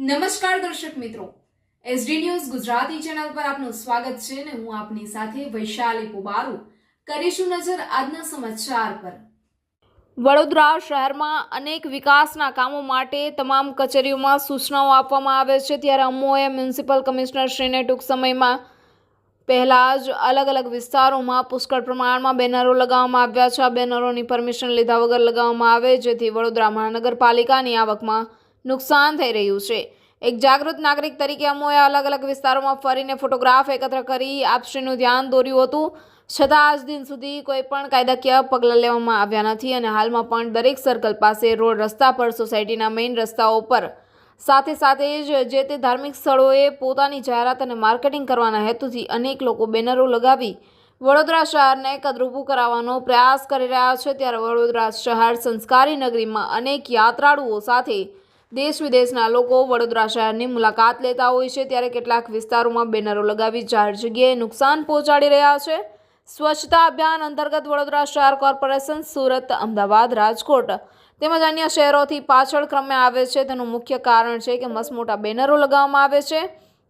નમસ્કાર દર્શક મિત્રો, એસડી ન્યૂઝ ગુજરાતી ચેનલ પર આપનું સ્વાગત છે ને હું આપની સાથે વૈશાલી પોબારુ કરીશું નજર આજના સમાચાર પર। વડોદરા શહેરમાં અનેક વિકાસના કામો માટે તમામ કચેરીઓમાં સૂચનાઓ આપવામાં આવે છે, ત્યારે અમોએ મ્યુનિસિપલ કમિશનરશ્રીને ટૂંક સમયમાં પહેલા જ અલગ વિસ્તારોમાં પુષ્કળ પ્રમાણમાં બેનરો લગાવવામાં આવ્યા છે। આ બેનરોની પરમિશન લીધા વગર લગાવવામાં આવે, જેથી વડોદરા મહાનગરપાલિકાની આવકમાં નુકસાન થઈ રહ્યું છે। એક જાગૃત નાગરિક તરીકે અમોએ અલગ વિસ્તારોમાં ફરીને ફોટોગ્રાફ એકત્ર કરી આપશ્રીનું ધ્યાન દોર્યું હતું, છતાં આજ દિન સુધી કોઈ પણ કાયદાકીય પગલાં લેવામાં આવ્યા નથી અને હાલમાં પણ દરેક સર્કલ પાસે, રોડ રસ્તા પર, સોસાયટીના મેઇન રસ્તાઓ પર, સાથે જ જે તે ધાર્મિક સ્થળોએ પોતાની જાહેરાત અને માર્કેટિંગ કરવાના હેતુથી અનેક લોકો બેનરો લગાવી વડોદરા શહેરને કદરૂપું કરાવવાનો પ્રયાસ કરી રહ્યા છે। ત્યારે વડોદરા શહેર સંસ્કારી નગરીમાં અનેક યાત્રાળુઓ સાથે દેશ વિદેશના લોકો વડોદરા શહેરની મુલાકાત લેતા હોય છે, ત્યારે કેટલાક વિસ્તારોમાં બેનરો લગાવી જાહેર જગ્યાએ નુકસાન પહોંચાડી રહ્યા છે। સ્વચ્છતા અભિયાન અંતર્ગત વડોદરા શહેર કોર્પોરેશન સુરત, અમદાવાદ, રાજકોટ તેમજ અન્ય શહેરોથી પાછળ ક્રમે આવે છે। તેનું મુખ્ય કારણ છે કે મસમોટા બેનરો લગાવવામાં આવે છે,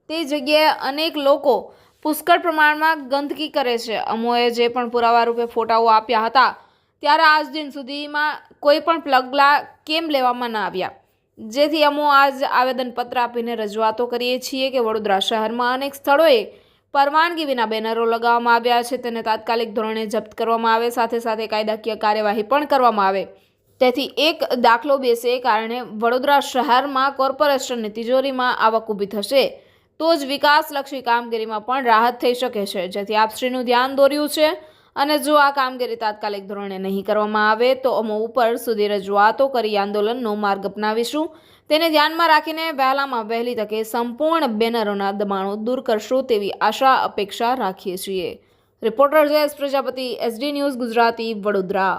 તે જગ્યાએ અનેક લોકો પુષ્કળ પ્રમાણમાં ગંદકી કરે છે। અમોએ જે પણ પુરાવા રૂપે ફોટાઓ આપ્યા હતા, ત્યારે આજ દિન સુધીમાં કોઈ પણ પગલાં કેમ લેવામાં ન આવ્યા, જેથી અમો આજ આવેદનપત્ર આપીને રજૂઆતો કરીએ છીએ કે વડોદરા શહેરમાં અનેક સ્થળોએ પરવાનગી વિના બેનરો લગાવવામાં આવ્યા છે, તેને તાત્કાલિક ધોરણે જપ્ત કરવામાં આવે, સાથે કાયદાકીય કાર્યવાહી પણ કરવામાં આવે, તેથી એક દાખલો બેસે, કારણે વડોદરા શહેરમાં કોર્પોરેશનની તિજોરીમાં આવક ઊભી થશે તો જ વિકાસલક્ષી કામગીરીમાં પણ રાહત થઈ શકે છે, જેથી આપશ્રીનું ધ્યાન દોર્યું છે અને જો આ કામગીરી તાત્કાલિક ધોરણે નહીં કરવામાં આવે તો અમો ઉપર સુધી રજૂઆતો કરી આંદોલનનો માર્ગ અપનાવીશું। તેને ધ્યાનમાં રાખીને વહેલામાં વહેલી તકે સંપૂર્ણ બેનરોના દબાણો દૂર કરશું તેવી આશા અપેક્ષા રાખીએ છીએ। Reporter Jayesh Prajapati, SD news Gujarati, Vadodara.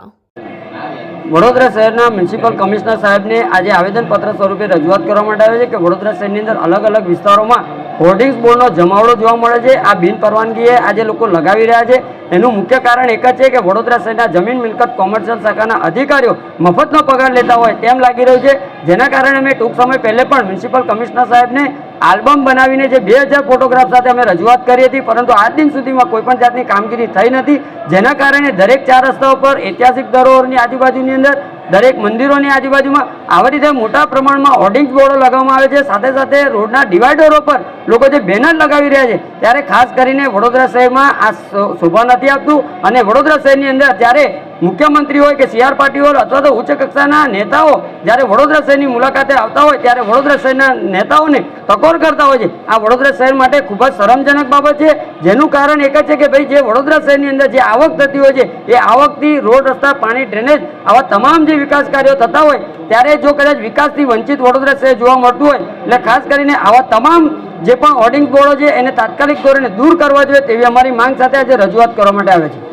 Vadodara શહેરના મ્યુનિસિપલ કમિશનર સાહેબને આજે આવેદનપત્ર સ્વરૂપે રજૂઆત કરવા માટે આવે છે કે વડોદરા શહેરની અંદર અલગ વિસ્તારોમાં હોર્ડિંગ્સ બોર્ડનો જમાવડો જોવા મળે છે। આ બિન પરવાનગીએ આજે લોકો લગાવી રહ્યા છે। એનું મુખ્ય કારણ એક જ છે કે વડોદરા શહેરના જમીન મિલકત કોમર્શિયલ શાખાના અધિકારીઓ મફતનો પગાર લેતા હોય તેમ લાગી રહ્યું છે, જેના કારણે મેં ટૂંક સમય પહેલે પણ મ્યુનિસિપલ કમિશનર સાહેબને આલ્બમ બનાવીને જે 2000 ફોટોગ્રાફ સાથે અમે રજૂઆત કરી હતી, પરંતુ આજ દિન સુધીમાં કોઈપણ જાતની કામગીરી થઈ નથી, જેના કારણે દરેક 4 રસ્તાઓ પર, ઐતિહાસિક ધરોહરની આજુબાજુની અંદર, દરેક મંદિરોની આજુબાજુમાં આવા રીતે મોટા પ્રમાણમાં હોર્ડિંગ્સ બોર્ડો લગાવવામાં આવે છે, સાથે રોડના ડિવાઈડરો પર લોકો જે બેનર લગાવી રહ્યા છે, ત્યારે ખાસ કરીને વડોદરા શહેરમાં આ શોભા નથી આપતું અને વડોદરા શહેરની અંદર જ્યારે મુખ્યમંત્રી હોય કે CR પાટીલ હોય અથવા તો ઉચ્ચ કક્ષાના નેતાઓ જ્યારે વડોદરા શહેરની મુલાકાતે આવતા હોય ત્યારે વડોદરા શહેરના નેતાઓને ટકોર કરતા હોય છે। આ વડોદરા શહેર માટે ખૂબ જ શરમજનક બાબત છે, જેનું કારણ એક જ છે કે ભાઈ જે વડોદરા શહેરની અંદર જે આવક થતી હોય છે એ આવકથી રોડ, રસ્તા, પાણી, ડ્રેનેજ આવા તમામ જે વિકાસ કાર્યો થતા હોય, ત્યારે જો કદાચ વિકાસથી વંચિત વડોદરા શહેર જોવા મળતું હોય, એટલે ખાસ કરીને આવા તમામ જે પણ હોર્ડિંગ બોર્ડો છે એને તાત્કાલિક ધોરણે દૂર કરવા જોઈએ તેવી અમારી માંગ સાથે આજે રજૂઆત કરવા માટે આવે છે।